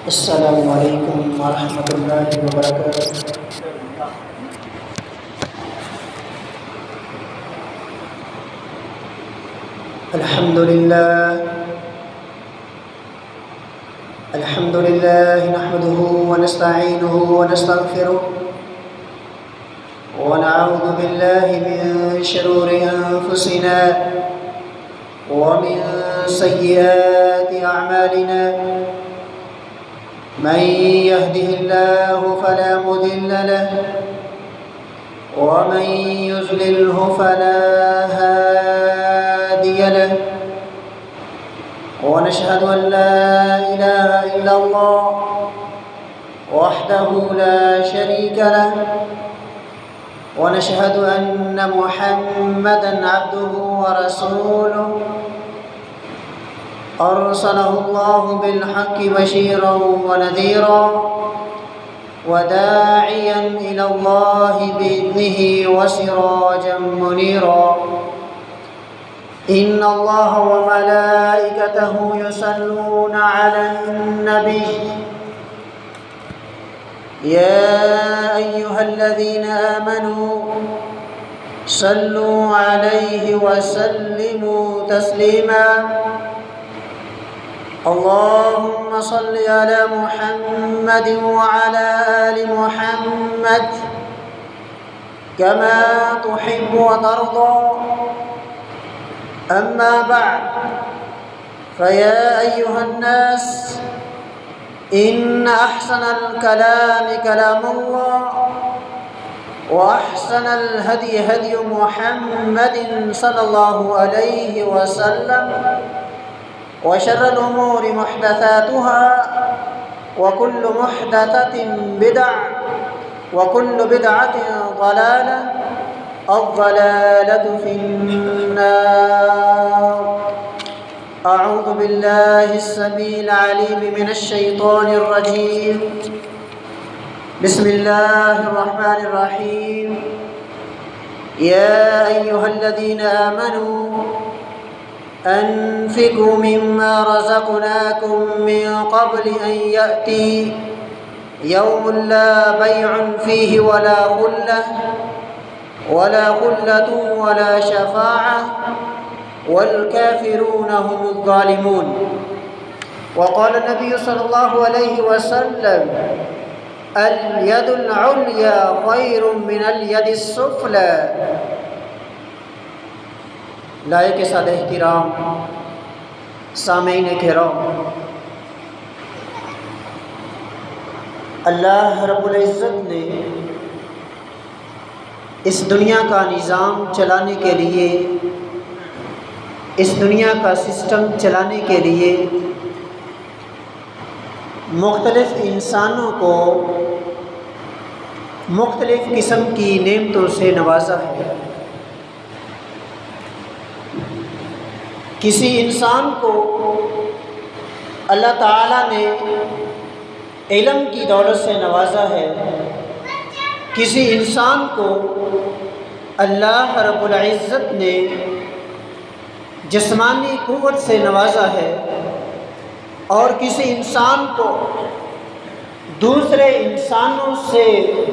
السلام علیکم ورحمۃ اللہ وبرکاتہ۔ الحمد للہ نحمده ونستعینه ونستغفره ونعوذ باللہ من شرور انفسنا ومن سیئات اعمالنا، من يهده الله فلا مضل له ومن يضلله فلا هادي له، ونشهد أن لا إله إلا الله وحده لا شريك له، ونشهد أن محمدًا عبده ورسوله، أرسله الله بالحق بشيرا ونذيرا وداعيا إلى الله بإذنه وسراجا منيرا، إن الله وملائكته يصلون على النبي يا أيها الذين آمنوا صلوا عليه وسلموا تسليما، اللهم صل على محمد وعلى آل محمد كما تحب وترضى، أما بعد فيا أيها الناس إن أحسن الكلام كلام الله، وأحسن الهدي هدي محمد صلى الله عليه وسلم، وشر الأمور محدثاتها وكل محدثة بدعة وكل بدعة ضلالة، الضلالة في النار۔ أعوذ بالله السميع العليم من الشيطان الرجيم، بسم الله الرحمن الرحيم، يا أيها الذين آمنوا أنفقوا مما رزقناكم من قبل أن يأتي يوم لا بيع فيه ولا خلة ولا شفاعة والكافرون هم الظالمون۔ وقال النبي صلى الله عليه وسلم اليد العليا خير من اليد السفلى۔ لائق سادہ احترام، سامعین کرام، اللہ رب العزت نے اس دنیا کا نظام چلانے کے لیے، اس دنیا کا سسٹم چلانے کے لیے مختلف انسانوں کو مختلف قسم کی نعمتوں سے نوازا ہے۔ کسی انسان کو اللہ تعالیٰ نے علم کی دولت سے نوازا ہے، کسی انسان کو اللہ رب العزت نے جسمانی قوت سے نوازا ہے، اور کسی انسان کو دوسرے انسانوں سے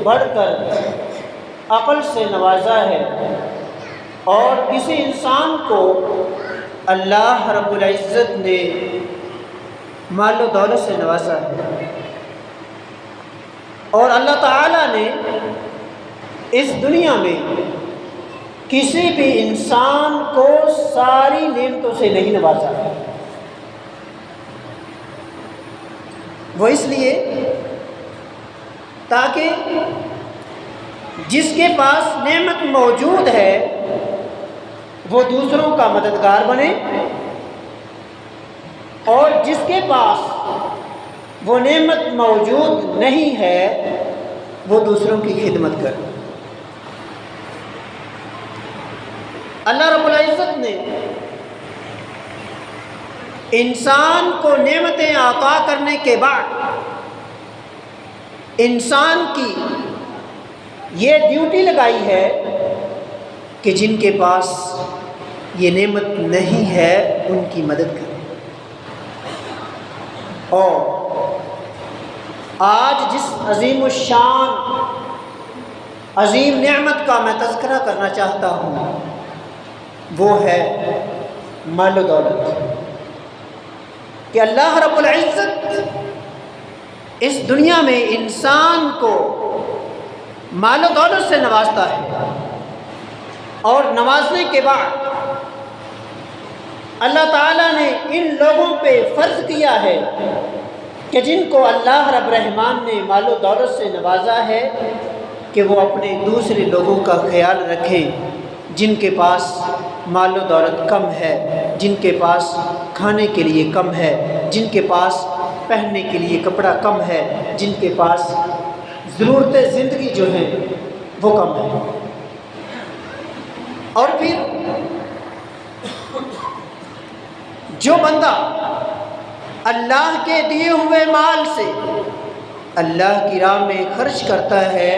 بڑھ کر عقل سے نوازا ہے، اور کسی انسان کو اللہ رب العزت نے مال و دولت سے نوازا ہے، اور اللہ تعالیٰ نے اس دنیا میں کسی بھی انسان کو ساری نعمتوں سے نہیں نوازا ہے۔ وہ اس لیے تاکہ جس کے پاس نعمت موجود ہے وہ دوسروں کا مددگار بنے، اور جس کے پاس وہ نعمت موجود نہیں ہے وہ دوسروں کی خدمت کرے۔ اللہ رب العزت نے انسان کو نعمتیں عطا کرنے کے بعد انسان کی یہ ڈیوٹی لگائی ہے کہ جن کے پاس یہ نعمت نہیں ہے ان کی مدد کریں، اور آج جس عظیم الشان عظیم نعمت کا میں تذکرہ کرنا چاہتا ہوں وہ ہے مال و دولت، کہ اللہ رب العزت اس دنیا میں انسان کو مال و دولت سے نوازتا ہے، اور نوازنے کے بعد اللہ تعالیٰ نے ان لوگوں پہ فرض کیا ہے کہ جن کو اللہ رب الرحمن نے مال و دولت سے نوازا ہے کہ وہ اپنے دوسرے لوگوں کا خیال رکھیں جن کے پاس مال و دولت کم ہے، جن کے پاس کھانے کے لیے کم ہے، جن کے پاس پہننے کے لیے کپڑا کم ہے، جن کے پاس ضرورتیں زندگی جو ہیں وہ کم ہے۔ اور پھر جو بندہ اللہ کے دیے ہوئے مال سے اللہ کی راہ میں خرچ کرتا ہے،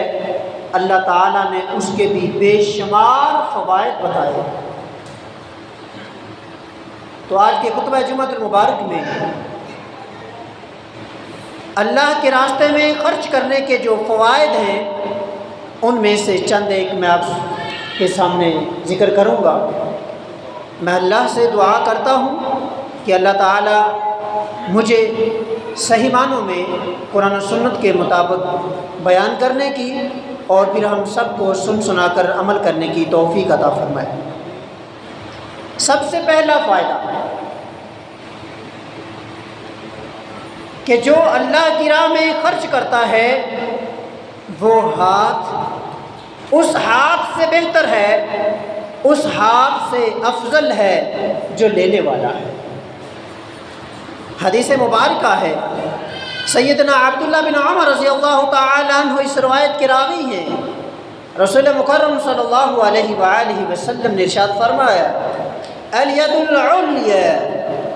اللہ تعالیٰ نے اس کے بھی بے شمار فوائد بتائے۔ تو آج کے خطبہ جمعۃ المبارک میں اللہ کے راستے میں خرچ کرنے کے جو فوائد ہیں ان میں سے چند ایک میں آپ کے سامنے ذکر کروں گا۔ میں اللہ سے دعا کرتا ہوں کہ اللہ تعالیٰ مجھے صحیح معنوں میں قرآن و سنت کے مطابق بیان کرنے کی اور پھر ہم سب کو سنا کر عمل کرنے کی توفیق عطا فرمائے۔ سب سے پہلا فائدہ کہ جو اللہ کی راہ میں خرچ کرتا ہے وہ ہاتھ اس ہاتھ سے بہتر ہے، اس ہاتھ سے افضل ہے جو لینے والا ہے۔ حدیث مبارکہ ہے، سیدنا عبداللہ بن عمر رضی اللہ تعالی عنہ اس روایت کے راوی ہیں، رسول مکرم صلی اللہ علیہ وآلہ وسلم نے ارشاد فرمایا الید العلیٰ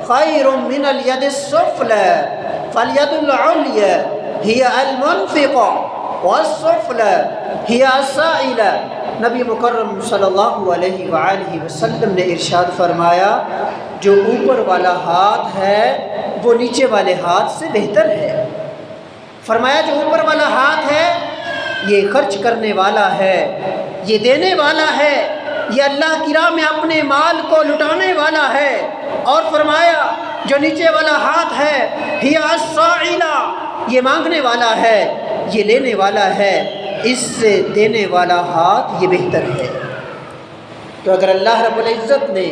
خیر من الید السفلی فالید العلیٰ ہی المنفقہ والسفلی ہی السائلہ۔ نبی مکرم صلی اللہ علیہ وآلہ وسلم نے ارشاد فرمایا جو اوپر والا ہاتھ ہے وہ نیچے والے ہاتھ سے بہتر ہے۔ فرمایا جو اوپر والا ہاتھ ہے یہ خرچ کرنے والا ہے، یہ دینے والا ہے، یہ اللہ کی راہ میں اپنے مال کو لٹانے والا ہے۔ اور فرمایا جو نیچے والا ہاتھ ہے ہی السائلہ، یہ مانگنے والا ہے، یہ لینے والا ہے، اس سے دینے والا ہاتھ یہ بہتر ہے۔ تو اگر اللہ رب العزت نے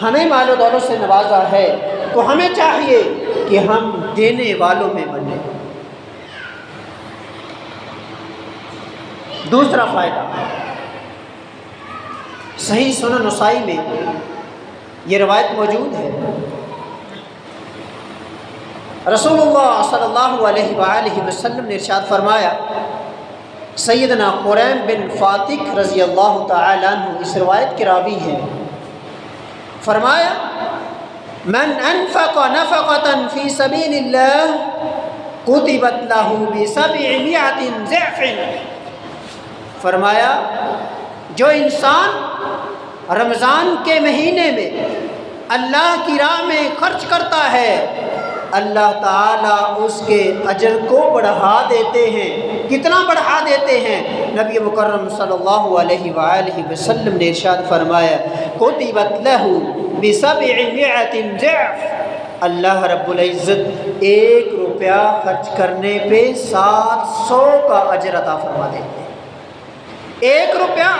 ہمیں مال و دولت سے نوازا ہے تو ہمیں چاہیے کہ ہم دینے والوں میں بنیں۔ دوسرا فائدہ، صحیح سنن نسائی میں یہ روایت موجود ہے، رسول اللہ صلی اللہ علیہ وآلہ وسلم نے ارشاد فرمایا، سیدنا قریم بن فاتق رضی اللہ تعالی عنہ اس روایت کے راوی ہیں، فرمایا من انفق نفقة فی سبیل اللہ کتبت له ب700 ضعف۔ فرمایا جو انسان رمضان کے مہینے میں اللہ کی راہ میں خرچ کرتا ہے اللہ تعالیٰ اس کے اجر کو بڑھا دیتے ہیں۔ کتنا بڑھا دیتے ہیں؟ نبی مکرم صلی اللہ علیہ وآلہ وسلم نے ارشاد فرمایا کتبت له ب700 ضعف، اللہ رب العزت 1 روپیہ خرچ کرنے پہ 700 کا اجر عطا فرما دیتے ہیں۔ 1 روپیہ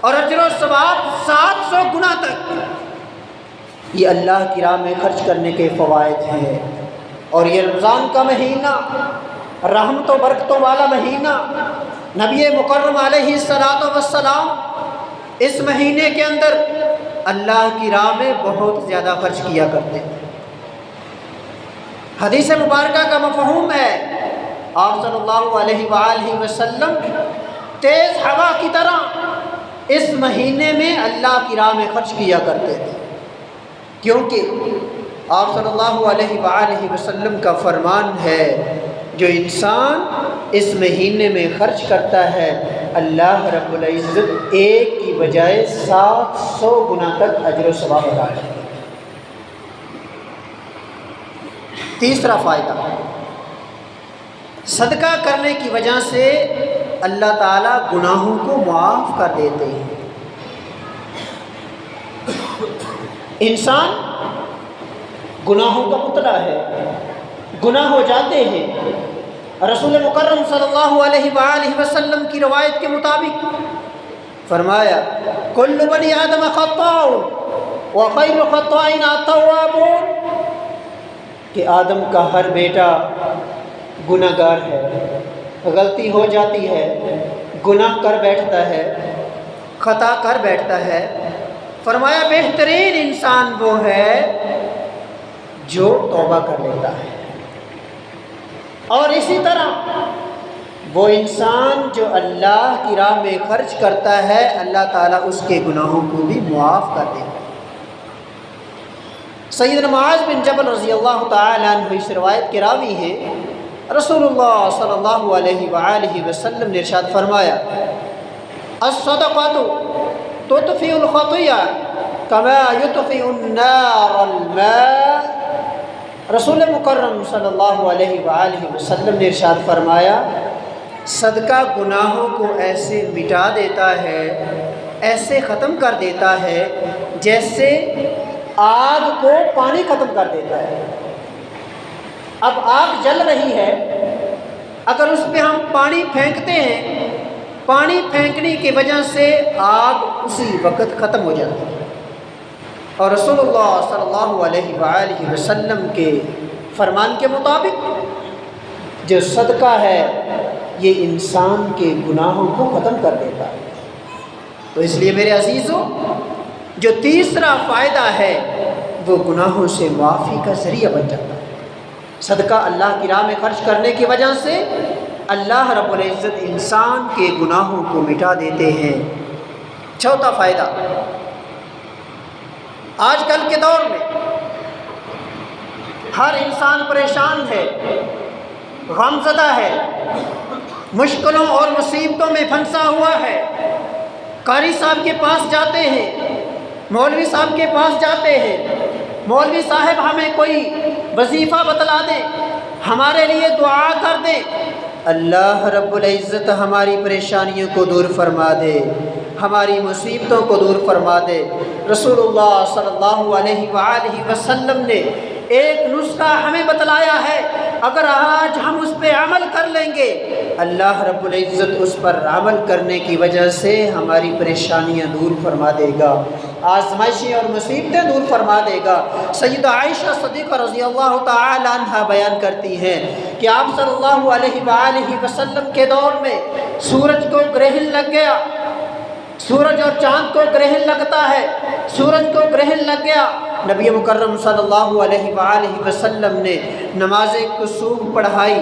اور اجر و ثواب 700 گنا تک، یہ اللہ کی راہ میں خرچ کرنے کے فوائد ہیں۔ اور یہ رمضان کا مہینہ رحمت و برکتوں والا مہینہ، نبی مکرم علیہ السلام اس مہینے کے اندر اللہ کی راہ میں بہت زیادہ خرچ کیا کرتے ہیں۔ حدیث مبارکہ کا مفہوم ہے آپ صلی اللہ علیہ وآلہ وسلم تیز ہوا کی طرح اس مہینے میں اللہ کی راہ میں خرچ کیا کرتے تھے، کیونکہ آپ صلی اللہ علیہ وآلہ وسلم کا فرمان ہے جو انسان اس مہینے میں خرچ کرتا ہے اللہ رب العزت 1 کی بجائے 700 گنا تک اجر و ثواب عطا کرتا ہے۔ تیسرا فائدہ، صدقہ کرنے کی وجہ سے اللہ تعالیٰ گناہوں کو معاف کر دیتے ہیں۔ انسان گناہوں کا پتلا ہے، گناہ ہو جاتے ہیں۔ رسول مکرم صلی اللہ علیہ وآلہ وسلم کی روایت کے مطابق فرمایا کل بنی آدم خطاء وخیر الخطائین التوابون، کہ آدم کا ہر بیٹا گناہ گار ہے، غلطی ہو جاتی ہے، گناہ کر بیٹھتا ہے، خطا کر بیٹھتا ہے۔ فرمایا بہترین انسان وہ ہے جو توبہ کر لیتا ہے، اور اسی طرح وہ انسان جو اللہ کی راہ میں خرچ کرتا ہے اللہ تعالیٰ اس کے گناہوں کو بھی معاف کر دیتا ہے۔ سیدنا معاذ بن جبل رضی اللہ تعالی عنہ اس روایت کے راوی ہیں۔ رسول اللہ صلی اللہ علیہ وآلہ وسلم نے ارشاد فرمایا الصدقۃ تطفئ الخطیئہ کما یطفئ النار الماء۔ رسول مکرم صلی اللہ علیہ وآلہ وسلم نے ارشاد فرمایا صدقہ گناہوں کو ایسے مٹا دیتا ہے، ایسے ختم کر دیتا ہے جیسے آگ کو پانی ختم کر دیتا ہے۔ اب آگ جل رہی ہے، اگر اس پہ ہم پانی پھینکتے ہیں، پانی پھینکنے کی وجہ سے آگ اسی وقت ختم ہو جاتی ہے۔ اور رسول اللہ صلی اللہ علیہ وآلہ وسلم کے فرمان کے مطابق جو صدقہ ہے یہ انسان کے گناہوں کو ختم کر دیتا ہے۔ تو اس لیے میرے عزیزوں، جو تیسرا فائدہ ہے وہ گناہوں سے معافی کا ذریعہ بن جاتا ہے۔ صدقہ اللہ کی راہ میں خرچ کرنے کی وجہ سے اللہ رب العزت انسان کے گناہوں کو مٹا دیتے ہیں۔ چوتھا فائدہ، آج کل کے دور میں ہر انسان پریشان ہے، غمزدہ ہے، مشکلوں اور مصیبتوں میں پھنسا ہوا ہے۔ قاری صاحب کے پاس جاتے ہیں، مولوی صاحب کے پاس جاتے ہیں، مولوی صاحب ہمیں کوئی وظیفہ بتلا دیں، ہمارے لیے دعا کر دیں، اللہ رب العزت ہماری پریشانیوں کو دور فرما دے، ہماری مصیبتوں کو دور فرما دے۔ رسول اللہ صلی اللہ علیہ وآلہ وسلم نے ایک نسخہ ہمیں بتلایا ہے، اگر آج ہم اس پہ عمل کر لیں گے اللہ رب العزت اس پر عمل کرنے کی وجہ سے ہماری پریشانیاں دور فرما دے گا، آزمائشیں اور مصیبتیں دور فرما دے گا۔ سیدہ عائشہ صدیقہ رضی اللہ تعالی عنہ بیان کرتی ہیں کہ آپ صلی اللہ علیہ وآلہ وسلم کے دور میں سورج کو گرہن لگ گیا، سورج اور چاند کو گرہن لگتا ہے، سورج کو گرہن لگ گیا۔ نبی مکرم صلی اللہ علیہ وآلہ وسلم نے نماز کسوف پڑھائی،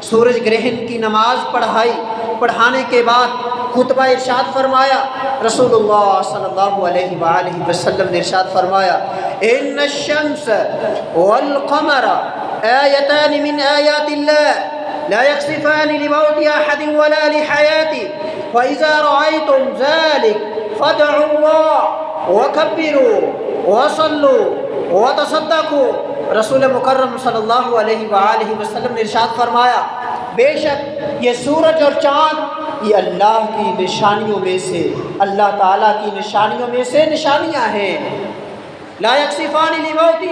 سورج گرہن کی نماز پڑھائی، پڑھانے کے بعد خطبہ ارشاد فرمایا۔ رسول اللہ صلی اللہ علیہ وآلہ وسلم نے ارشاد فرمایا ان الشمس والقمر آیتان من آیات اللہ لا يخسفان لموت احد ولا لحیاته فاذا رأيتم ذلك فادعوا الله وكبروا وصلوا وتصدقوا۔ رسول مکرم صلی اللہ علیہ وآلہ وسلم نے ارشاد فرمایا بے شک یہ سورج اور چاند یہ اللہ کی نشانیوں میں سے، اللہ تعالیٰ کی نشانیوں میں سے نشانیاں ہیں۔ لا یکسفان لموت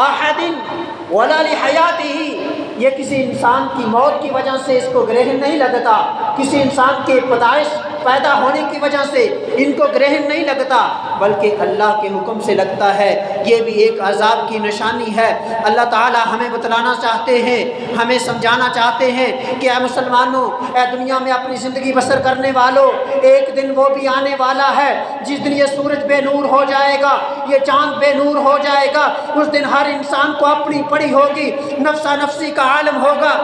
احد ولا لحیاتہ، یہ کسی انسان کی موت کی وجہ سے اس کو گرہن نہیں لگتا، کسی انسان کے پیدائش پیدا ہونے کی وجہ سے ان کو گرہن نہیں لگتا، بلکہ اللہ کے حکم سے لگتا ہے۔ یہ بھی ایک عذاب کی نشانی ہے۔ اللہ تعالی ہمیں بتلانا چاہتے ہیں، ہمیں سمجھانا چاہتے ہیں کہ اے مسلمانوں، اے دنیا میں اپنی زندگی بسر کرنے والوں، ایک دن وہ بھی آنے والا ہے جس دن یہ سورج بے نور ہو جائے گا، یہ چاند بے نور ہو جائے گا۔ اس دن ہر انسان کو اپنی پڑی ہوگی، نفسا نفسی کا عالم ہوگا۔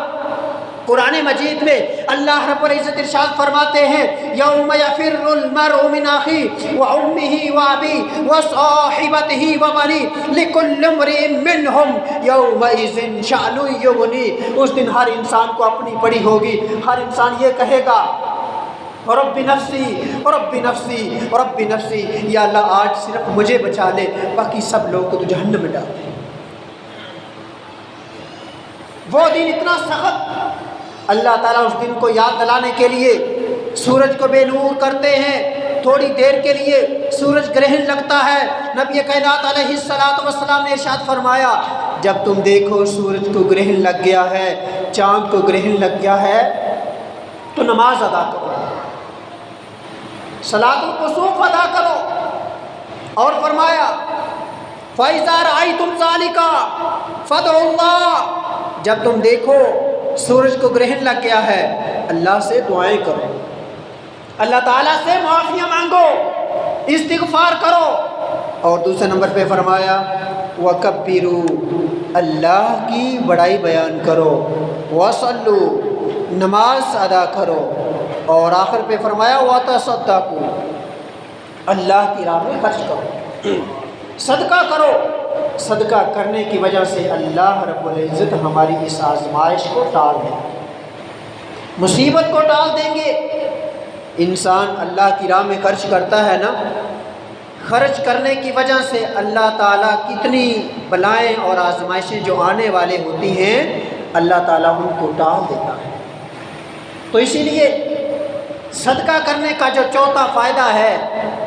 قرآن مجید میں اللہ رب العزت ارشاد فرماتے ہیں یوم یفر المرء من اخیہ وامہ وابیہ وصاحبتہ وبنیہ لکل امرئ منہم یومئذ شأن یغنیہ۔ اس دن ہر انسان کو اپنی پڑی ہوگی، ہر انسان یہ کہے گا رب نفسی رب نفسی رب نفسی، یا اللہ آج صرف مجھے بچا لے، باقی سب لوگوں کو تو جہنم میں ڈال دے۔ وہ دن اتنا سخت اللہ تعالیٰ اس دن کو یاد دلانے کے لیے سورج کو بے نور کرتے ہیں، تھوڑی دیر کے لیے سورج گرہن لگتا ہے۔ نبی کائنات علیہ الصلوۃ والسلام نے ارشاد فرمایا جب تم دیکھو سورج کو گرہن لگ گیا ہے، چاند کو گرہن لگ گیا ہے، تو نماز ادا کرو، صلاۃ الکسوف ادا کرو۔ اور فرمایا فَإِذَا رَأَيْتُمْ ذَلِكَ فَادْعُوا اللَّهَ، جب تم دیکھو سورج کو گرہن لگ گیا ہے، اللہ سے دعائیں کرو، اللہ تعالیٰ سے معافیاں مانگو، استغفار کرو۔ اور دوسرے نمبر پہ فرمایا وَكَبِّرُوا، اللہ کی بڑائی بیان کرو، وَصَلُّوا، نماز ادا کرو۔ اور آخر پہ فرمایا وَتَصَدَّقُوا، اللہ کی راہ میں خرچ کرو، صدقہ کرو۔ صدقہ کرنے کی وجہ سے اللہ رب العزت ہماری اس آزمائش کو ٹال دیں گے، مصیبت کو ٹال دیں گے۔ انسان اللہ کی راہ میں خرچ کرتا ہے نا، خرچ کرنے کی وجہ سے اللہ تعالیٰ کتنی بلائیں اور آزمائشیں جو آنے والے ہوتی ہیں اللہ تعالیٰ ان کو ٹال دیتا ہے۔ تو اسی لیے صدقہ کرنے کا جو چوتھا فائدہ ہے،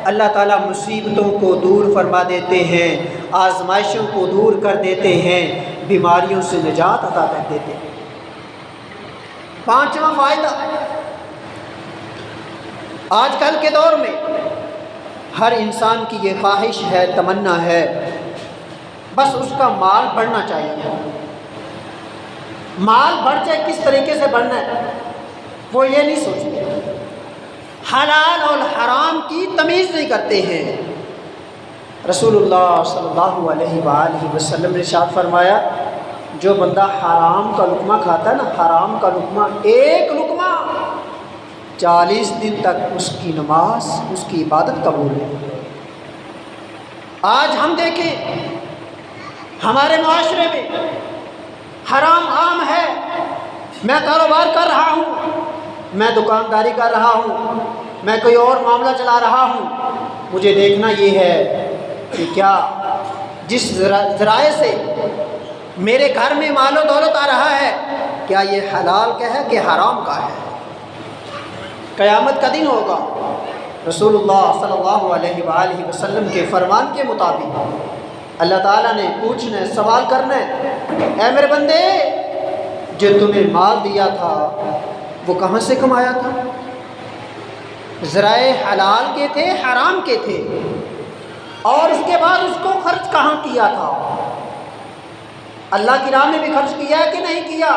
اللہ تعالیٰ مصیبتوں کو دور فرما دیتے ہیں، آزمائشوں کو دور کر دیتے ہیں، بیماریوں سے نجات عطا کر دیتے ہیں۔ پانچواں فائدہ، آج کل کے دور میں ہر انسان کی یہ خواہش ہے، تمنا ہے، بس اس کا مال بڑھنا چاہیے۔ مال بڑھ جائے، کس طریقے سے بڑھنا ہے وہ یہ نہیں سوچتے، حلال اور حرام کی تمیز نہیں کرتے ہیں۔ رسول اللہ صلی اللہ علیہ وآلہ وسلم نے ارشاد فرمایا جو بندہ حرام کا لقمہ کھاتا ہے نا، حرام کا لقمہ، ایک لقمہ، 40 دن تک اس کی نماز، اس کی عبادت قبول ہے۔ آج ہم دیکھیں ہمارے معاشرے میں حرام عام ہے۔ میں کاروبار کر رہا ہوں، میں دکانداری کر رہا ہوں، میں کوئی اور معاملہ چلا رہا ہوں، مجھے دیکھنا یہ ہے کہ کیا جس ذرائع سے میرے گھر میں مال و دولت آ رہا ہے کیا یہ حلال کا ہے کہ حرام کا ہے۔ قیامت کا دن ہوگا، رسول اللہ صلی اللہ علیہ وآلہ وسلم کے فرمان کے مطابق اللہ تعالیٰ نے پوچھنا ہے، سوال کرنا ہے، اے میرے بندے جو تمہیں مال دیا تھا وہ کہاں سے کمایا تھا؟ ذرائع حلال کے تھے، حرام کے تھے؟ اور اس کے بعد اس کو خرچ کہاں کیا تھا؟ اللہ کی راہ میں بھی خرچ کیا کہ نہیں کیا،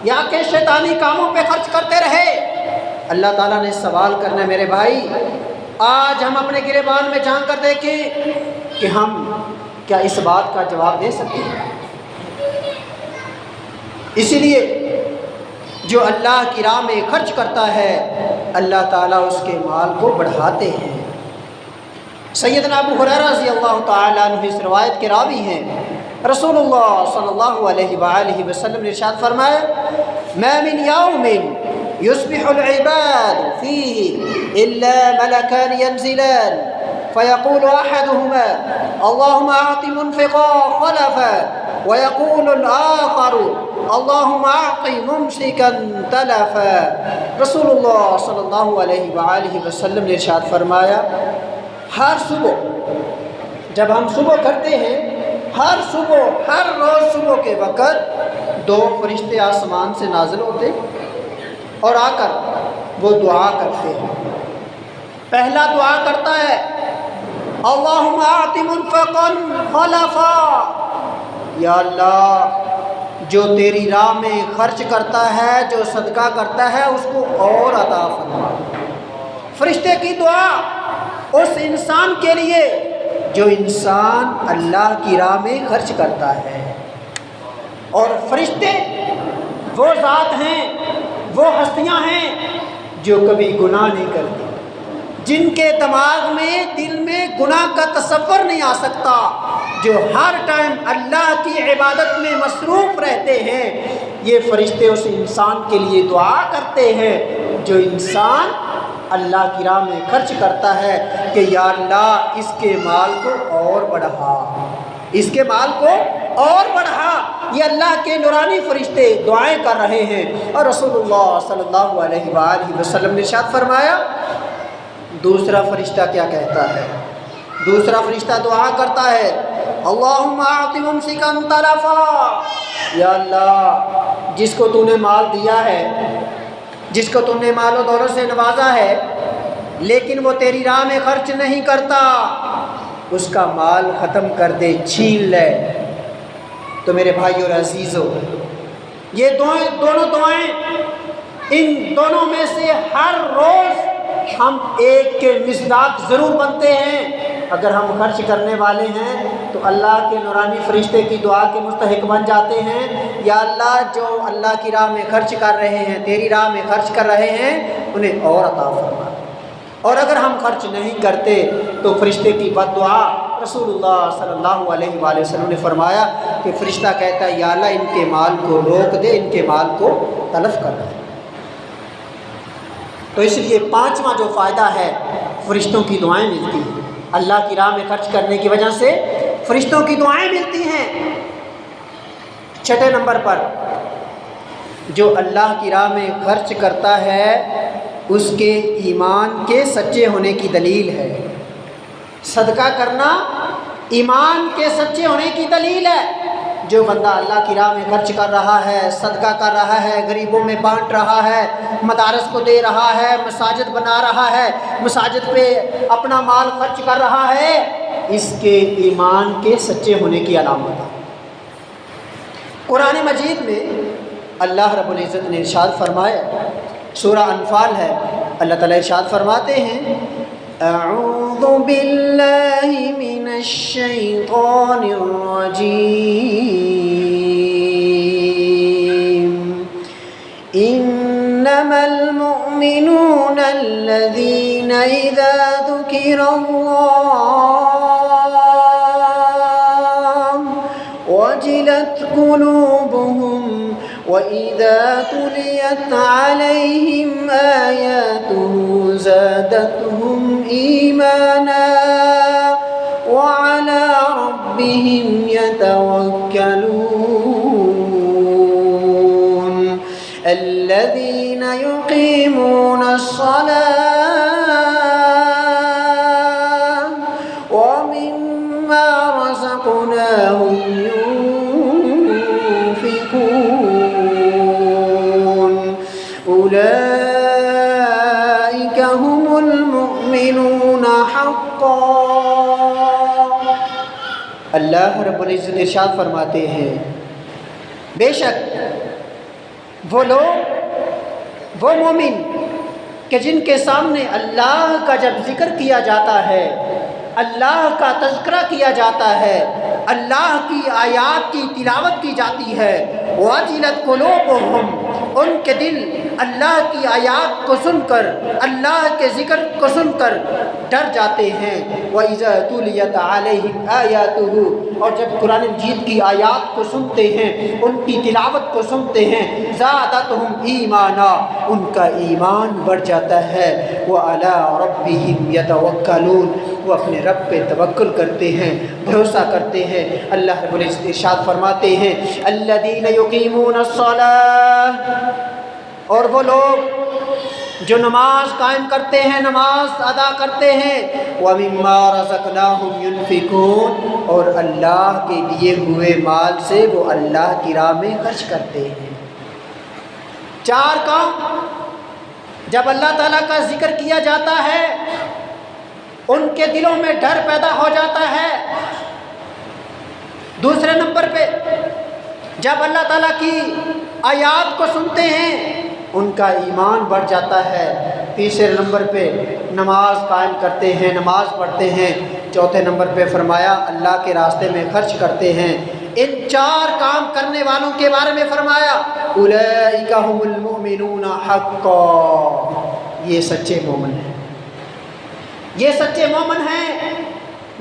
یا کہ شیطانی کاموں پہ خرچ کرتے رہے؟ اللہ تعالیٰ نے سوال کرنا ہے میرے بھائی۔ آج ہم اپنے گریبان میں جھانک کر دیکھیں کہ ہم کیا اس بات کا جواب دے سکتے ہیں۔ اسی لیے جو اللہ کی راہ میں خرچ کرتا ہے اللہ تعالیٰ اس کے مال کو بڑھاتے ہیں۔ سیدنا ابو ہریرہ رضی اللہ تعالیٰ عنہ اس روایت کے راوی ہیں، رسول اللہ صلی اللہ علیہ وآلہ وسلم نے ارشاد فرمایا ما من یوم یصبح العباد فیہ الا ملکان ینزلان فیقول احدہما اللہم اعط منفقا خلفا ویقول الآخر اللہم اعط ممسکا تلفا۔ رسول اللہ صلی اللہ علیہ وآلہ وسلم نے ارشاد فرمایا ہر صبح جب ہم صبح کرتے ہیں، ہر صبح، ہر روز صبح کے وقت 2 فرشتے آسمان سے نازل ہوتے اور آ کر وہ دعا کرتے ہیں۔ پہلا دعا کرتا ہے اللہم اعط منفقا خلفا، یا اللہ جو تیری راہ میں خرچ کرتا ہے، جو صدقہ کرتا ہے اس کو اور عطا فرما۔ فرشتے کی دعا اس انسان کے لیے جو انسان اللہ کی راہ میں خرچ کرتا ہے۔ اور فرشتے وہ ذات ہیں، وہ ہستیاں ہیں جو کبھی گناہ نہیں کرتی، جن کے دماغ میں، دل میں گناہ کا تصور نہیں آ سکتا، جو ہر ٹائم اللہ کی عبادت میں مصروف رہتے ہیں۔ یہ فرشتے اس انسان کے لیے دعا کرتے ہیں جو انسان اللہ کی راہ میں خرچ کرتا ہے کہ یا اللہ اس کے مال کو اور بڑھا، اس کے مال کو اور بڑھا، یہ اللہ کے نورانی فرشتے دعائیں کر رہے ہیں۔ اور رسول اللہ صلی اللہ علیہ وآلہ وسلم نے ارشاد فرمایا، دوسرا فرشتہ کیا کہتا ہے؟ دوسرا فرشتہ دعا کرتا ہے، اللہم اعط ممسکا تلفا، یا اللہ جس کو تو نے مال دیا ہے، جس کو تم نے مال و دولت سے نوازا ہے لیکن وہ تیری راہ میں خرچ نہیں کرتا، اس کا مال ختم کر دے، چھین لے۔ تو میرے بھائیو اور عزیزو، یہ دونوں دعائیں، ان دونوں میں سے ہر روز ہم ایک کے مصداق ضرور بنتے ہیں۔ اگر ہم خرچ کرنے والے ہیں تو اللہ کے نورانی فرشتے کی دعا کے مستحق بن جاتے ہیں، یا اللہ جو اللہ کی راہ میں خرچ کر رہے ہیں، تیری راہ میں خرچ کر رہے ہیں، انہیں اور عطا فرما۔ اور اگر ہم خرچ نہیں کرتے تو فرشتے کی بد دعا، رسول اللہ صلی اللہ علیہ وآلہ وسلم نے فرمایا کہ فرشتہ کہتا ہے، یا اللہ ان کے مال کو روک دے، ان کے مال کو تلف کر دے۔ تو اس لیے پانچواں جو فائدہ ہے، فرشتوں کی دعائیں ملتی ہیں، اللہ کی راہ میں خرچ کرنے کی وجہ سے فرشتوں کی دعائیں ملتی ہیں۔ چھٹے نمبر پر، جو اللہ کی راہ میں خرچ کرتا ہے اس کے ایمان کے سچے ہونے کی دلیل ہے۔ صدقہ کرنا ایمان کے سچے ہونے کی دلیل ہے۔ جو بندہ اللہ کی راہ میں خرچ کر رہا ہے، صدقہ کر رہا ہے، غریبوں میں بانٹ رہا ہے، مدارس کو دے رہا ہے، مساجد بنا رہا ہے، مساجد پہ اپنا مال خرچ کر رہا ہے، اس کے ایمان کے سچے ہونے کی علامت ہے۔ قرآن مجید میں اللہ رب العزت نے ارشاد فرمایا، سورہ انفال ہے، اللہ تعالیٰ ارشاد فرماتے ہیں، اعوذ باللہ من الشیطان الرجیم، انما المؤمنون الذین اذا ذکر اللہ وجلت قلوبهم وَإِذَا تُلِيَتْ عَلَيْهِمْ آيَاتُهُ زَادَتْهُمْ إِيمَانًا وَعَلَى رَبِّهِمْ يَتَوَكَّلُونَ الَّذِينَ يُقِيمُونَ الصَّلَاةَ وَمِمَّا رَزَقْنَاهُمْ اولئک هم المؤمنون حقا۔ اللہ رب العزت ارشاد فرماتے ہیں، بے شک وہ لوگ، وہ مومن کہ جن کے سامنے اللہ کا جب ذکر کیا جاتا ہے، اللہ کا تذکرہ کیا جاتا ہے، اللہ کی آیات کی تلاوت کی جاتی ہے، وَجِلَتْ قُلُوبُهُمْ، ان کے دل اللہ کی آیات کو سن کر، اللہ کے ذکر کو سن کر ڈر جاتے ہیں، وَإِذَا تُلِيَتْ عَلَيْهِمْ آيَاتُهُ، اور جب قرآن مجید کی آیات کو سنتے ہیں، ان کی تلاوت کو سنتے ہیں، زَادَتْهُمْ إِيمَانًا، ان کا ایمان بڑھ جاتا ہے، وَعَلَىٰ رَبِّهِمْ يَتَوَكَّلُونَ، وہ اپنے رب پہ توکل کرتے ہیں، بھروسہ کرتے ہیں۔ اللہ رب العزت ارشاد فرماتے ہیں، الذین یقیمون الصلاۃ، اور وہ لوگ جو نماز قائم کرتے ہیں، نماز ادا کرتے ہیں، وَمِمَّا رَزَقْنَاهُمْ يُنْفِقُونَ، اور اللہ کے دیے ہوئے مال سے وہ اللہ کی راہ میں خرچ کرتے ہیں۔ چار کام جب اللہ تعالیٰ کا ذکر کیا جاتا ہے ان کے دلوں میں ڈر پیدا ہو جاتا ہے۔ دوسرے نمبر پہ جب اللہ تعالیٰ کی آیات کو سنتے ہیں ان کا ایمان بڑھ جاتا ہے۔ تیسرے نمبر پہ نماز قائم کرتے ہیں، نماز پڑھتے ہیں۔ چوتھے نمبر پہ فرمایا اللہ کے راستے میں خرچ کرتے ہیں۔ ان چار کام کرنے والوں کے بارے میں فرمایا، اولئک هم المؤمنون حقا، یہ سچے مومن ہیں، یہ سچے مومن ہیں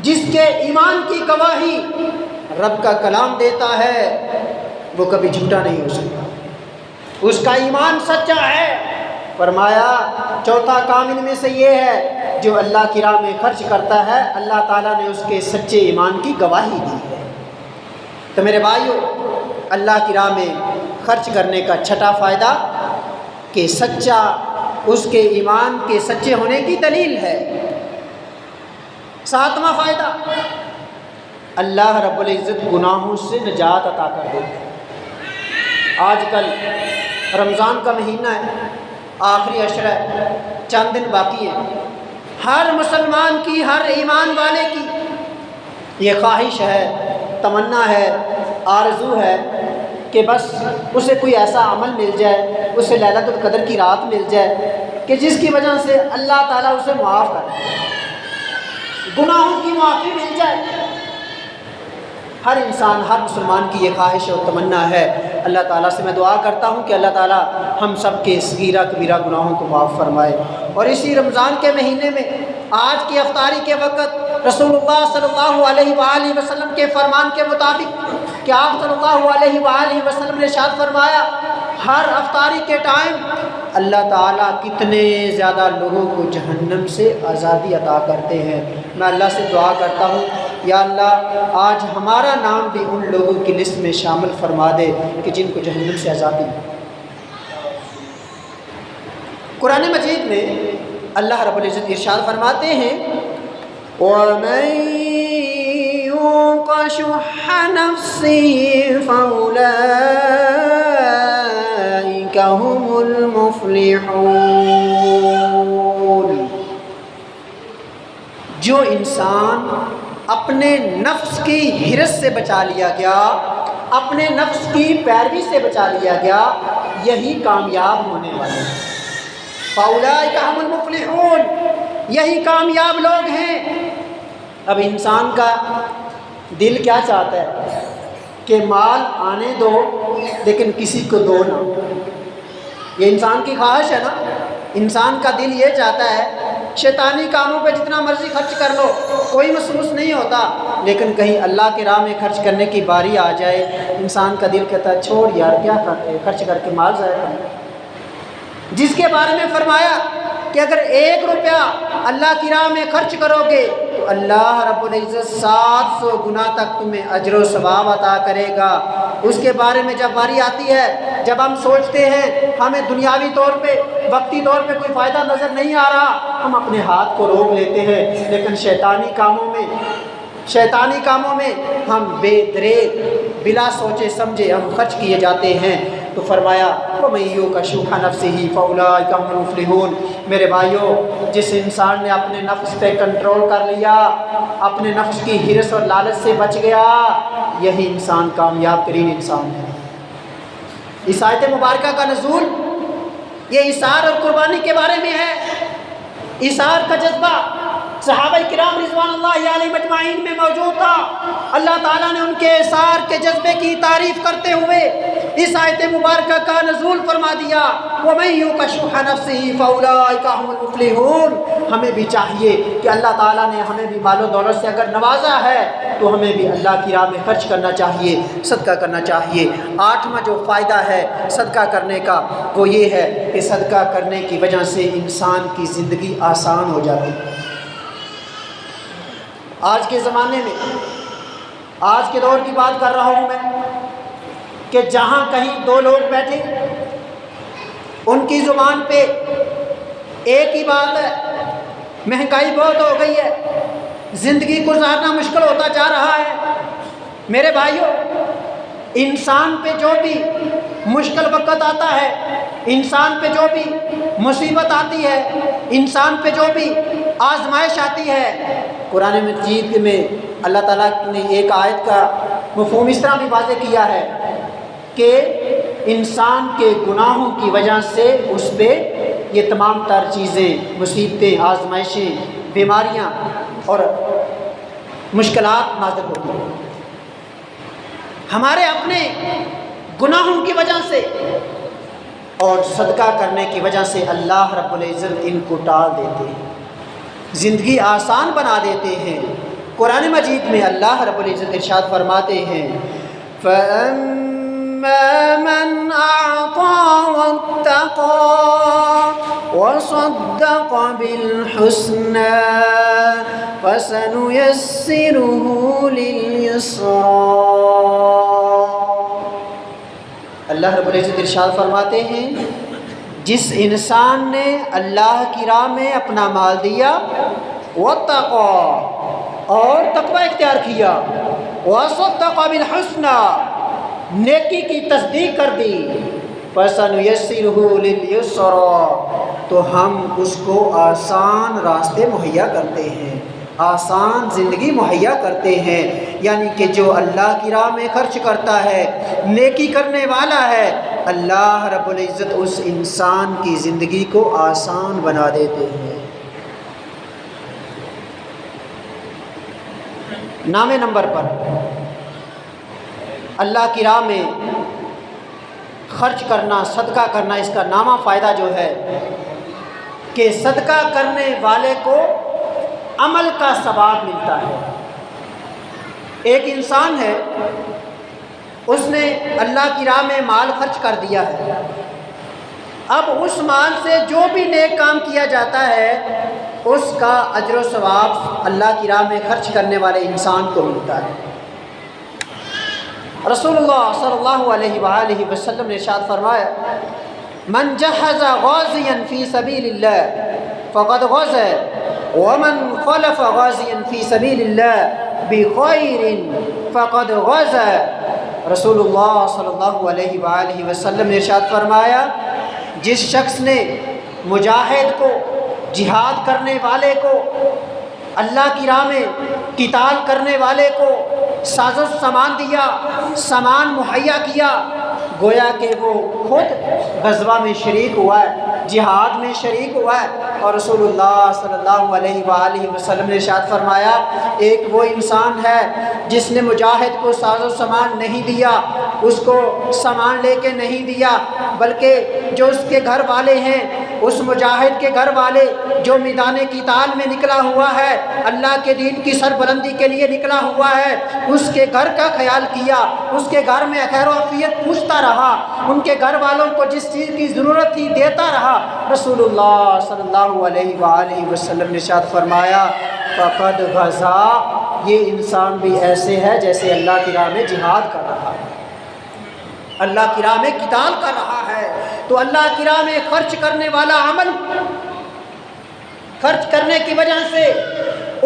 جس کے ایمان کی گواہی رب کا کلام دیتا ہے، وہ کبھی جھوٹا نہیں ہو سکتا، اس کا ایمان سچا ہے۔ فرمایا چوتھا کام ان میں سے یہ ہے، جو اللہ کی راہ میں خرچ کرتا ہے اللہ تعالیٰ نے اس کے سچے ایمان کی گواہی دی ہے۔ تو میرے بھائیو، اللہ کی راہ میں خرچ کرنے کا چھٹا فائدہ کہ سچا اس کے ایمان کے سچے ہونے کی دلیل ہے۔ ساتواں فائدہ، اللہ رب العزت گناہوں سے نجات عطا کر دیتے ہیں۔ آج کل رمضان کا مہینہ ہے، آخری عشرہ ہے، چند دن باقی ہے۔ ہر مسلمان کی، ہر ایمان والے کی یہ خواہش ہے، تمنا ہے، آرزو ہے کہ بس اسے کوئی ایسا عمل مل جائے، اسے لیلۃ القدر کی رات مل جائے کہ جس کی وجہ سے اللہ تعالیٰ اسے معاف کرے، گناہوں کی معافی مل جائے۔ ہر انسان، ہر مسلمان کی یہ خواہش اور تمنا ہے۔ اللہ تعالیٰ سے میں دعا کرتا ہوں کہ اللہ تعالیٰ ہم سب کے صغیرہ کبیرہ گناہوں کو معاف فرمائے۔ اور اسی رمضان کے مہینے میں آج کی افطاری کے وقت رسول اللہ صلی اللہ علیہ وآلہ وسلم کے فرمان کے مطابق کہ آپ صلی اللہ علیہ وآلہ وسلم نے ارشاد فرمایا، ہر افطاری کے ٹائم اللہ تعالیٰ کتنے زیادہ لوگوں کو جہنم سے آزادی عطا کرتے ہیں۔ میں اللہ سے دعا کرتا ہوں، یا اللہ آج ہمارا نام بھی ان لوگوں کی لسٹ میں شامل فرما دے کہ جن کو جہنم سے آزادی ہے۔ قرآن مجید میں اللہ رب العزت ارشاد فرماتے ہیں، وَمَن يُوقَ شُحَّ نَفْسِهِ فَأُولَٰئِكَ هُمُ الْمُفْلِحُونَ۔ جو انسان اپنے نفس کی حرص سے بچا لیا گیا، اپنے نفس کی پیروی سے بچا لیا گیا، یہی کامیاب ہونے والے ہیں۔ فَأُولَٰئِكَ هُمُ الْمُفْلِحُونَ، یہی کامیاب لوگ ہیں۔ اب انسان کا دل کیا چاہتا ہے کہ مال آنے دو لیکن کسی کو دو نہ۔ یہ انسان کی خواہش ہے نا، انسان کا دل یہ چاہتا ہے، شیطانی کاموں پہ جتنا مرضی خرچ کر لو کوئی محسوس نہیں ہوتا، لیکن کہیں اللہ کے راہ میں خرچ کرنے کی باری آ جائے، انسان کا دل کہتا ہے چھوڑ یار، کیا کرتے خرچ کر کے مال ضائع کرنا۔ جس کے بارے میں فرمایا کہ اگر 1 روپیہ اللہ کی راہ میں خرچ کرو گے تو اللہ رب العزت 700 گنا تک تمہیں اجر و ثواب عطا کرے گا۔ اس کے بارے میں جب باری آتی ہے، جب ہم سوچتے ہیں ہمیں دنیاوی طور پہ، وقتی طور پہ کوئی فائدہ نظر نہیں آ رہا، ہم اپنے ہاتھ کو روک لیتے ہیں، لیکن شیطانی کاموں میں ہم بے دریغ بلا سوچے سمجھے ہم خرچ کیے جاتے ہیں۔ تو فرمایا وَمَن يُوقَ شُحَّ نَفْسِهِ فَأُولَٰئِكَ هُمُ الْمُفْلِحُونَ۔ میرے بھائیوں، جس انسان نے اپنے نفس پہ کنٹرول کر لیا، اپنے نفس کی حرص اور لالچ سے بچ گیا، یہی انسان کامیاب ترین انسان ہے۔ اس آیت مبارکہ کا نزول یہ اثار اور قربانی کے بارے میں ہے۔ اثار کا جذبہ صحابہ کرام رضوان اللہ علیہ مجمعین میں موجود تھا۔ اللہ تعالیٰ نے ان کے اثار کے جذبے کی تعریف کرتے ہوئے اس آیت مبارکہ کا نزول فرما دیا، وَمَن يُوقَ شُحَّ نَفْسِهِ فَأُولَٰئِكَ هُمُ الْمُفْلِحُونَ۔ ہمیں بھی چاہیے کہ اللہ تعالیٰ نے ہمیں بھی مال و دولت سے اگر نوازا ہے تو ہمیں بھی اللہ کی راہ میں خرچ کرنا چاہیے، صدقہ کرنا چاہیے۔ 8واں جو فائدہ ہے صدقہ کرنے کا وہ یہ ہے کہ صدقہ کرنے کی وجہ سے انسان کی زندگی آسان ہو جاتی ہے۔ آج کے زمانے میں، آج کے دور کی بات کر رہا ہوں میں، کہ جہاں کہیں 2 لوگ بیٹھے، ان کی زبان پہ ایک ہی بات ہے، مہنگائی بہت ہو گئی ہے، زندگی گزارنا مشکل ہوتا جا رہا ہے۔ میرے بھائیوں، انسان پہ جو بھی مشکل وقت آتا ہے، انسان پہ جو بھی مصیبت آتی ہے، انسان پہ جو بھی آزمائش آتی ہے، قرآن مجید میں اللہ تعالیٰ نے ایک آیت کا مفہوم اس طرح بھی واضح کیا ہے کہ انسان کے گناہوں کی وجہ سے اس پہ یہ تمام تر چیزیں، مصیبتیں، آزمائشیں، بیماریاں اور مشکلات نازل ہوتی ہیں۔ ہمارے اپنے گناہوں کی وجہ سے اور صدقہ کرنے کی وجہ سے اللہ رب العزت ان کو ٹال دیتے ہیں، زندگی آسان بنا دیتے ہیں۔ قرآن مجید میں اللہ رب العزت ارشاد فرماتے ہیں، فَأَمَّا مَنْ أَعْطَىٰ وَاتَّقَىٰ وَصَدَّقَ وصدق بالحسنى فسنيسره لليسرى۔ اللہ رب العزت ارشاد فرماتے ہیں جس انسان نے اللہ کی راہ میں اپنا مال دیا، واتقى اور تقوی اختیار کیا، وصدق بالحسنى نیکی کی تصدیق کر دی، فَسَنُيَسِّرُهُ لِلْيُسْرَى تو ہم اس کو آسان راستے مہیا کرتے ہیں، آسان زندگی مہیا کرتے ہیں۔ یعنی کہ جو اللہ کی راہ میں خرچ کرتا ہے، نیکی کرنے والا ہے، اللہ رب العزت اس انسان کی زندگی کو آسان بنا دیتے ہیں۔ نامے نمبر پر اللہ کی راہ میں خرچ کرنا، صدقہ کرنا، اس کا نامہ فائدہ جو ہے کہ صدقہ کرنے والے کو عمل کا ثواب ملتا ہے۔ ایک انسان ہے، اس نے اللہ کی راہ میں مال خرچ کر دیا ہے، اب اس مال سے جو بھی نیک کام کیا جاتا ہے اس کا اجر و ثواب اللہ کی راہ میں خرچ کرنے والے انسان کو ملتا ہے۔ رسول اللہ صلی اللہ علیہ وآلہ وسلم نے ارشاد فرمایا من جہز غازیا فی سبیل اللہ فقد غزا ومن خلف غازیا فی سبیل اللہ بخیر فقد غزا۔ رسول اللہ صلی اللہ علیہ وآلہ وسلم نے ارشاد فرمایا جس شخص نے مجاہد کو، جہاد کرنے والے کو، اللہ کی راہ میں قتال کرنے والے کو ساز و سامان دیا، سامان مہیا کیا، گویا کہ وہ خود غزوہ میں شریک ہوا ہے، جہاد میں شریک ہوا ہے۔ اور رسول اللہ صلی اللہ علیہ وآلہ وسلم نے ارشاد فرمایا ایک وہ انسان ہے جس نے مجاہد کو ساز و سامان نہیں دیا، اس کو سامان لے کے نہیں دیا، بلکہ جو اس کے گھر والے ہیں، اس مجاہد کے گھر والے جو میدان قتال میں نکلا ہوا ہے، اللہ کے دین کی سربلندی کے لیے نکلا ہوا ہے، اس کے گھر کا خیال کیا، اس کے گھر میں خیر و عافیت پوچھتا رہا، ان کے گھر والوں کو جس چیز کی ضرورت تھی دیتا رہا، رسول اللہ صلی اللہ علیہ وآلہ وسلم نے ارشاد فرمایا فقد غزا، یہ انسان بھی ایسے ہے جیسے اللہ کی راہ میں جہاد کر رہا ہے، اللہ کی راہ میں قتال کر رہا ہے۔ تو اللہ کی راہ میں خرچ کرنے والا عمل، خرچ کرنے کی وجہ سے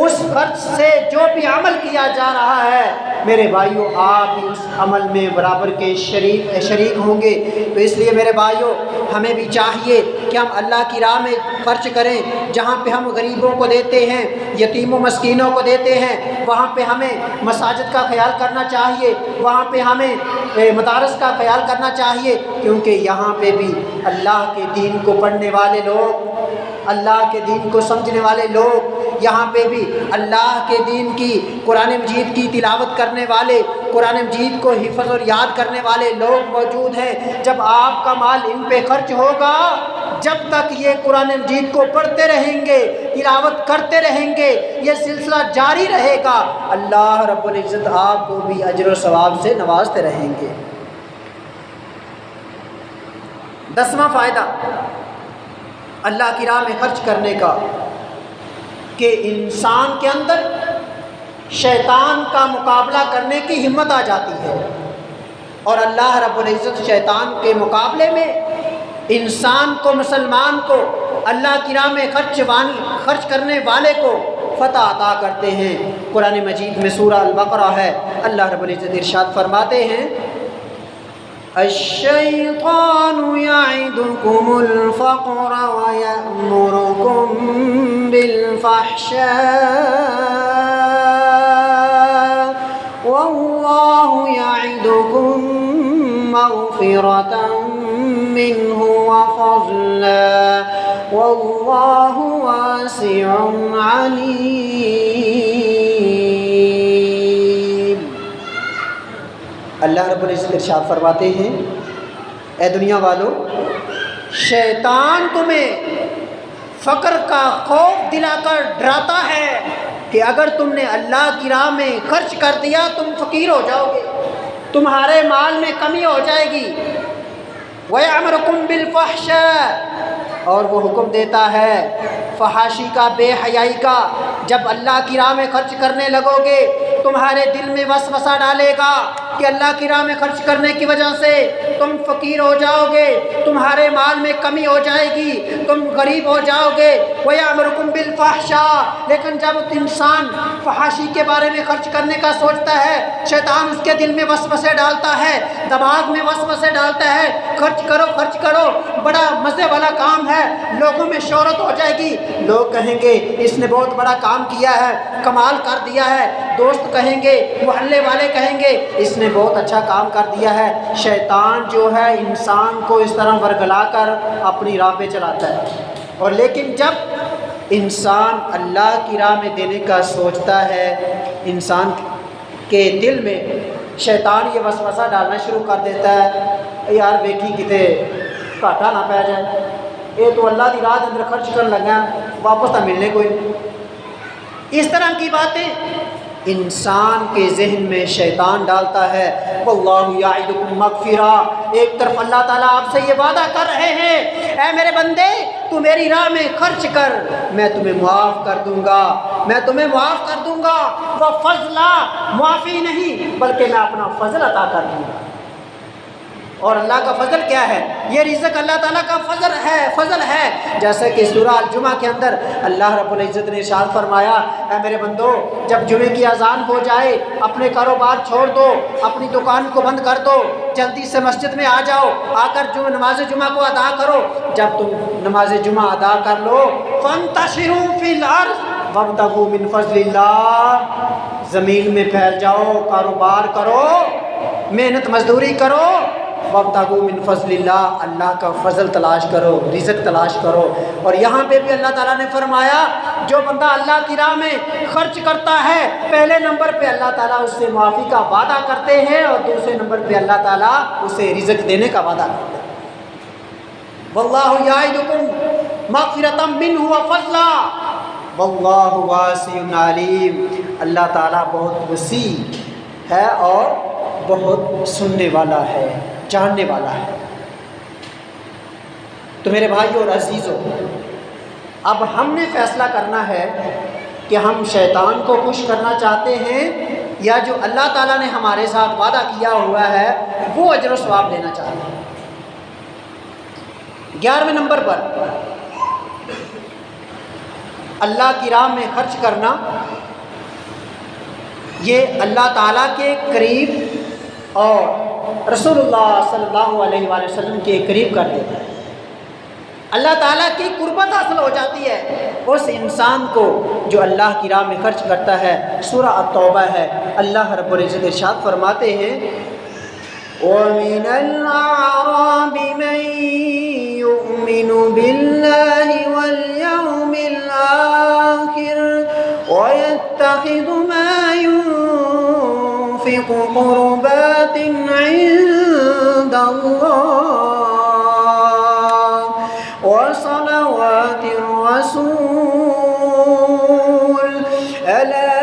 اس خرچ سے جو بھی عمل کیا جا رہا ہے، میرے بھائیوں آپ بھی اس عمل میں برابر کے شریک ہوں گے۔ تو اس لیے میرے بھائیوں ہمیں بھی چاہیے کہ ہم اللہ کی راہ میں خرچ کریں، جہاں پہ ہم غریبوں کو دیتے ہیں، یتیم و مسکینوں کو دیتے ہیں، وہاں پہ ہمیں مساجد کا خیال کرنا چاہیے، وہاں پہ ہمیں مدارس کا خیال کرنا چاہیے، کیونکہ یہاں پہ بھی اللہ کے دین کو پڑھنے والے لوگ، اللہ کے دین کو سمجھنے والے لوگ، یہاں پہ بھی اللہ کے دین کی، قرآن مجید کی تلاوت کرنے والے، قرآن مجید کو حفظ اور یاد کرنے والے لوگ موجود ہیں۔ جب آپ کا مال ان پہ خرچ ہوگا، جب تک یہ قرآن مجید کو پڑھتے رہیں گے، تلاوت کرتے رہیں گے، یہ سلسلہ جاری رہے گا، اللہ رب العزت آپ کو بھی اجر و ثواب سے نوازتے رہیں گے۔ 10واں فائدہ اللہ کی راہ میں خرچ کرنے کا کہ انسان کے اندر شیطان کا مقابلہ کرنے کی ہمت آ جاتی ہے، اور اللہ رب العزت شیطان کے مقابلے میں انسان کو، مسلمان کو، اللہ کی راہ میں خرچ کرنے والے کو فتح عطا کرتے ہیں۔ قرآن مجید میں سورہ البقرہ ہے، اللہ رب العزت ارشاد فرماتے ہیں الشیطان یعدکم الفقر ویأمرکم بالفحشاء واللہ یعدکم مغفرة منہ وفضلا واللہ واسع علیم۔ اللہ رب العزت ارشاد فرماتے ہیں اے دنیا والو، شیطان تمہیں فقر کا خوف دلا کر ڈراتا ہے کہ اگر تم نے اللہ کی راہ میں خرچ کر دیا تم فقیر ہو جاؤ گے، تمہارے مال میں کمی ہو جائے گی۔ وَيَأْمُرُكُمْ بِالْفَحْشَاءِ، اور وہ حکم دیتا ہے فحاشی کا، بے حیائی کا۔ جب اللہ کی راہ میں خرچ کرنے لگو گے تمہارے دل میں وسوسہ ڈالے گا کہ اللہ کی راہ میں خرچ کرنے کی وجہ سے تم فقیر ہو جاؤ گے، تمہارے مال میں کمی ہو جائے گی، تم غریب ہو جاؤ گے۔ وَيَأْمُرُكُمْ بِالْفَحْشَاءِ، لیکن جب انسان فحاشی کے بارے میں خرچ کرنے کا سوچتا ہے، شیطان اس کے دل میں وسوسے ڈالتا ہے، دماغ میں وسوسے ڈالتا ہے، خرچ کرو خرچ کرو، بڑا مزے والا کام ہے، لوگوں میں شہرت ہو جائے گی، لوگ کہیں گے اس نے بہت بڑا کام کیا ہے، کمال کر دیا ہے، دوست کہیں گے، محلے والے کہیں گے اس نے بہت اچھا کام کر دیا ہے۔ شیطان جو ہے انسان کو اس طرح ورگلا کر اپنی راہ پہ چلاتا ہے۔ اور لیکن جب انسان اللہ کی راہ میں دینے کا سوچتا ہے، انسان کے دل میں شیطان یہ وسوسہ ڈالنا شروع کر دیتا ہے، یار ویکھی کتے گھاٹا نہ پی جائے، یہ تو اللہ کی راہ اندر خرچ کرنے لگا واپس تو ملنے کوئی نہیں۔ اس طرح کی باتیں انسان کے ذہن میں شیطان ڈالتا ہے۔ واللہ یعدکم مغفرہ، ایک طرف اللہ تعالیٰ آپ سے یہ وعدہ کر رہے ہیں اے میرے بندے تو میری راہ میں خرچ کر، میں تمہیں معاف کر دوں گا، میں تمہیں معاف کر دوں گا۔ وفضلا، معافی نہیں بلکہ میں اپنا فضل عطا کر دوں گا۔ اور اللہ کا فضل کیا ہے؟ یہ رزق اللہ تعالیٰ کا فضل ہے، جیسے کہ سورہ الجمعہ کے اندر اللہ رب العزت نے ارشاد فرمایا اے میرے بندو جب جمعے کی اذان ہو جائے اپنے کاروبار چھوڑ دو، اپنی دکان کو بند کر دو، جلدی سے مسجد میں آ جاؤ، آ کر نماز جمعہ کو ادا کرو۔ جب تم نماز جمعہ ادا کر لو فانتشروا فی الارض وابتغوا من فضل اللہ، زمین میں پھیل جاؤ، کاروبار کرو، محنت مزدوری کرو، وابتغوا من فضل اللہ، اللہ کا فضل تلاش کرو، رزق تلاش کرو۔ اور یہاں پہ بھی اللہ تعالیٰ نے فرمایا جو بندہ اللہ کی راہ میں خرچ کرتا ہے پہلے نمبر پہ اللہ تعالیٰ اس سے معافی کا وعدہ کرتے ہیں، اور دوسرے نمبر پہ اللہ تعالیٰ اسے رزق دینے کا وعدہ کرتے ہیں۔ واللہ یعدکم مغفرۃ منہ وفضلا واللہ واسع علیم، اللہ تعالیٰ بہت وسیع ہے اور بہت سننے والا ہے، جاننے والا ہے۔ تو میرے بھائیو اور عزیزو، اب ہم نے فیصلہ کرنا ہے کہ ہم شیطان کو خوش کرنا چاہتے ہیں یا جو اللہ تعالیٰ نے ہمارے ساتھ وعدہ کیا ہوا ہے وہ اجر و ثواب لینا چاہتے ہیں۔ 11ویں نمبر پر اللہ کی راہ میں خرچ کرنا، یہ اللہ تعالیٰ کے قریب اور رسول اللہ صلی اللہ علیہ وآلہ وسلم کے قریب کر دیتا ہے، اللہ تعالیٰ کی قربت حاصل ہو جاتی ہے اس انسان کو جو اللہ کی راہ میں خرچ کرتا ہے۔ سورہ التوبہ ہے، اللہ رب العزت ارشاد فرماتے ہیں وَمِنَ الْأَعْرَابِ مَن يُؤْمِنُ بِاللَّهِ وَالْيَوْمِ الْآخِرِ وَيَتَّخِذُ مَا يُنفِقُ قُرُبَاتٍ عِندَ اللَّهِ وَصَلَوَاتِ الرَّسُولِ أَلَا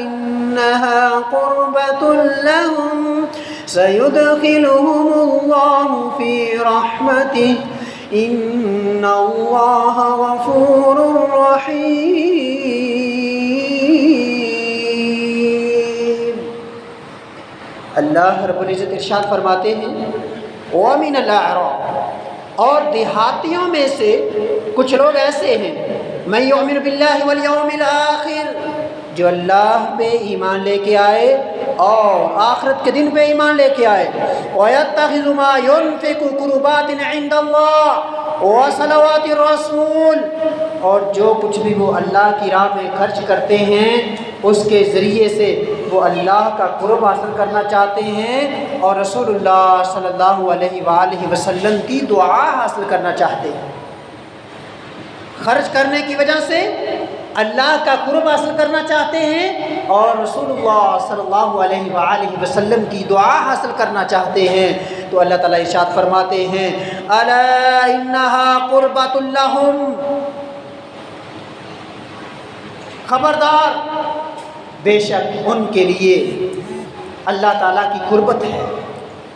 إِنَّهَا قُرْبَةٌ لَهُمْ سَيُدْخِلُهُمُ اللَّهُ فِي رَحْمَتِهِ إِنَّ اللَّهَ غَفُورٌ رَحِيمٌ۔ اللہ رب العزت ارشاد فرماتے ہیں وَمِنَ الْأَعْرَابِ، اور دیہاتیوں میں سے کچھ لوگ ایسے ہیں مَن يُؤْمِنُ بِاللَّهِ وَالْيَوْمِ الْآخِرِ، جو اللہ پہ ایمان لے کے آئے اور آخرت کے دن پہ ایمان لے کے آئے، وَيَتَّخِذُ مَا يُنفِقُ قُرُبَاتٍ عِندَ اللَّهِ وَصَلَوَاتِ الرَّسُولِ، اور جو کچھ بھی وہ اللہ کی راہ میں خرچ کرتے ہیں اس کے ذریعے سے وہ اللہ کا قرب حاصل کرنا چاہتے ہیں اور رسول اللہ صلی اللہ علیہ وآلہ وسلم کی دعا حاصل کرنا چاہتے ہیں۔ خرچ کرنے کی وجہ سے اللہ کا قرب حاصل کرنا چاہتے ہیں اور رسول اللہ صلی اللہ علیہ وآلہ وسلم کی دعا حاصل کرنا چاہتے ہیں، تو اللہ تعالیٰ ارشاد فرماتے ہیں الا انہا قربۃ لہم، خبردار بے شک ان کے لیے اللہ تعالیٰ کی قربت ہے،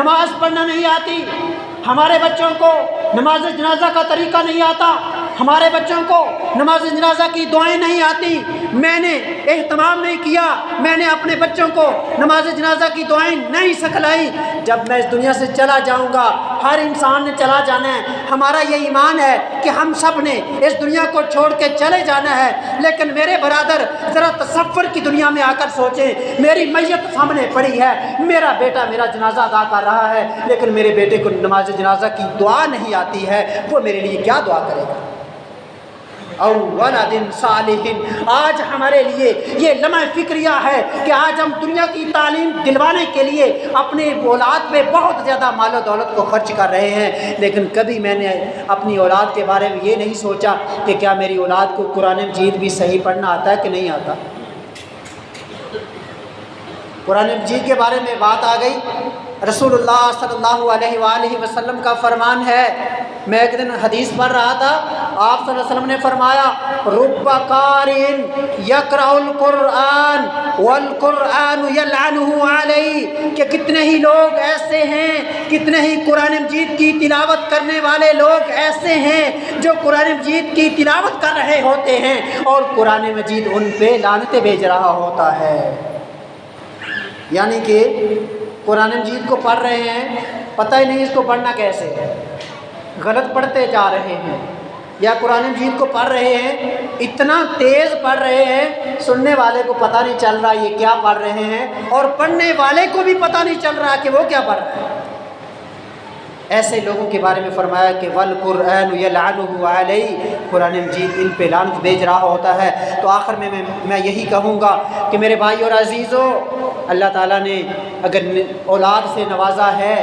نماز پڑھنا نہیں آتی، ہمارے بچوں کو نماز جنازہ کا طریقہ نہیں آتا، ہمارے بچوں کو نماز جنازہ کی دعائیں نہیں آتی، میں نے اہتمام نہیں کیا، میں نے اپنے بچوں کو نماز جنازہ کی دعائیں نہیں سکھلائی، جب میں اس دنیا سے چلا جاؤں گا، ہر انسان نے چلا جانا ہے، ہمارا یہ ایمان ہے کہ ہم سب نے اس دنیا کو چھوڑ کے چلے جانا ہے، لیکن میرے برادر ذرا تصور کی دنیا میں آ کر سوچیں، میری میت سامنے پڑی ہے، میرا بیٹا میرا جنازہ ادا کر رہا ہے، لیکن میرے بیٹے کو نماز جنازہ کی دعا نہیں آتی ہے، وہ میرے لیے کیا دعا کرے گا؟ او ولد صالح، آج ہمارے لیے یہ لمحہ فکریہ ہے کہ آج ہم دنیا کی تعلیم دلوانے کے لیے اپنی اولاد پہ بہت زیادہ مال و دولت کو خرچ کر رہے ہیں، لیکن کبھی میں نے اپنی اولاد کے بارے میں یہ نہیں سوچا کہ کیا میری اولاد کو قرآن مجید بھی صحیح پڑھنا آتا ہے کہ نہیں آتا۔ قرآن مجید کے بارے میں بات آ گئی، رسول اللہ صلی اللہ علیہ وآلہ وسلم کا فرمان ہے، میں ایک دن حدیث پڑھ رہا تھا، آپ صلی اللہ علیہ وسلم نے فرمایا رب قارئ یقرأ القرآن والقرآن یلعنہ علیہ، کہ کتنے ہی لوگ ایسے ہیں، کتنے ہی قرآن مجید کی تلاوت کرنے والے لوگ ایسے ہیں جو قرآن مجید کی تلاوت کر رہے ہوتے ہیں اور قرآن مجید ان پہ لعنتیں بھیج رہا ہوتا ہے۔ یعنی کہ قرآن مجید کو پڑھ رہے ہیں، پتہ ہی نہیں اس کو پڑھنا کیسے ہے، غلط پڑھتے جا رہے ہیں، یا قرآن مجید کو پڑھ رہے ہیں اتنا تیز پڑھ رہے ہیں سننے والے کو پتہ نہیں چل رہا یہ کیا پڑھ رہے ہیں، اور پڑھنے والے کو بھی پتہ نہیں چل رہا کہ وہ کیا پڑھ رہا ہے۔ ایسے لوگوں کے بارے میں فرمایا کہ والقرآن یلعنہ علیہ، قرآن مجید ان پہ لعنت بھیج رہا ہوتا ہے۔ تو آخر میں یہی کہوں گا کہ میرے بھائی اور عزیزو، اللہ تعالیٰ نے اگر اولاد سے نوازا ہے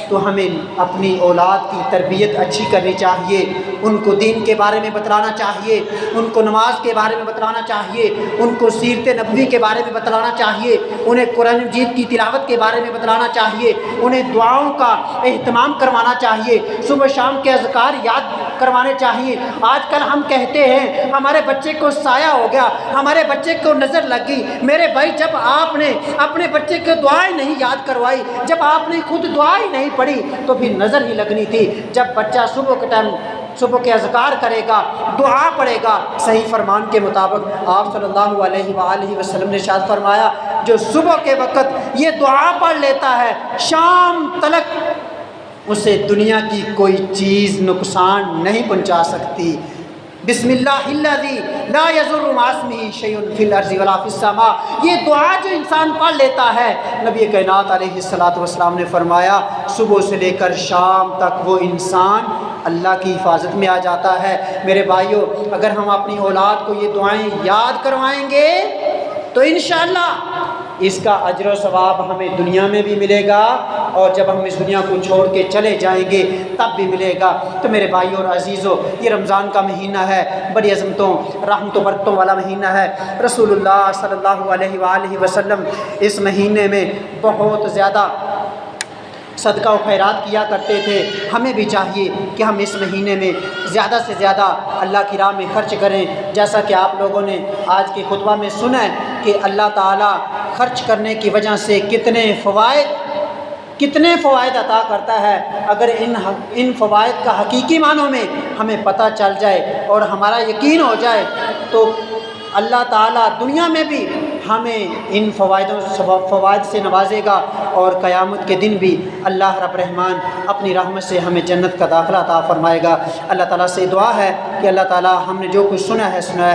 تو ہمیں اپنی اولاد کی تربیت اچھی کرنی چاہیے، ان کو دین کے بارے میں بتلانا چاہیے، ان کو نماز کے بارے میں بتلانا چاہیے، ان کو سیرت نبوی کے بارے میں بتلانا چاہیے، انہیں قرآن مجید کی تلاوت کے بارے میں بتلانا چاہیے، انہیں دعاؤں کا اہتمام کروانا چاہیے، صبح شام کے اذکار یاد کروانے چاہیے۔ آج کل ہم کہتے ہیں ہمارے بچے کو سایہ ہو گیا، ہمارے بچے کو نظر لگ گئی۔ میرے بھائی، جب آپ نے اپنے بچے کو دعائیں نہیں یاد کروائی، جب آپ نے خود دعائیں نہیں پڑھی تو پھر نظر ہی لگنی تھی۔ جب بچہ صبح کے ٹائم صبح کے اذکار کرے گا، دعا پڑھے گا صحیح فرمان کے مطابق، آپ صلی اللہ علیہ وآلہ وسلم نے ارشاد فرمایا جو صبح کے وقت یہ دعا پڑھ لیتا ہے شام تلک اسے دنیا کی کوئی چیز نقصان نہیں پہنچا سکتی۔ بسم اللہ الذی لا یضر مع اسمہ شیء فی الارض ولا فی السماء، یہ دعا جو انسان پڑھ لیتا ہے، نبی کائنات علیہ الصلوۃ والسلام نے فرمایا صبح سے لے کر شام تک وہ انسان اللہ کی حفاظت میں آ جاتا ہے۔ میرے بھائیوں، اگر ہم اپنی اولاد کو یہ دعائیں یاد کروائیں گے تو انشاءاللہ اس کا اجر و ثواب ہمیں دنیا میں بھی ملے گا، اور جب ہم اس دنیا کو چھوڑ کے چلے جائیں گے تب بھی ملے گا۔ تو میرے بھائیوں اور عزیزوں، یہ رمضان کا مہینہ ہے، بڑی عظمتوں رحمتوں برکتوں والا مہینہ ہے۔ رسول اللہ صلی اللہ علیہ وآلہ وسلم اس مہینے میں بہت زیادہ صدقہ و خیرات کیا کرتے تھے۔ ہمیں بھی چاہیے کہ ہم اس مہینے میں زیادہ سے زیادہ اللہ کی راہ میں خرچ کریں، جیسا کہ آپ لوگوں نے آج کے خطبہ میں سنا ہے کہ اللہ تعالیٰ خرچ کرنے کی وجہ سے کتنے فوائد عطا کرتا ہے۔ اگر ان فوائد کا حقیقی معنوں میں ہمیں پتہ چل جائے اور ہمارا یقین ہو جائے تو اللہ تعالیٰ دنیا میں بھی ہمیں ان فوائد سے نوازے گا، اور قیامت کے دن بھی اللہ رب الرحمن اپنی رحمت سے ہمیں جنت کا داخلہ عطا فرمائے گا۔ اللہ تعالیٰ سے دعا ہے کہ اللہ تعالیٰ ہم نے جو کچھ سنا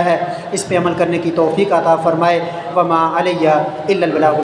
ہے اس پہ عمل کرنے کی توفیق عطا فرمائے۔ وما علیہ الا البلاغ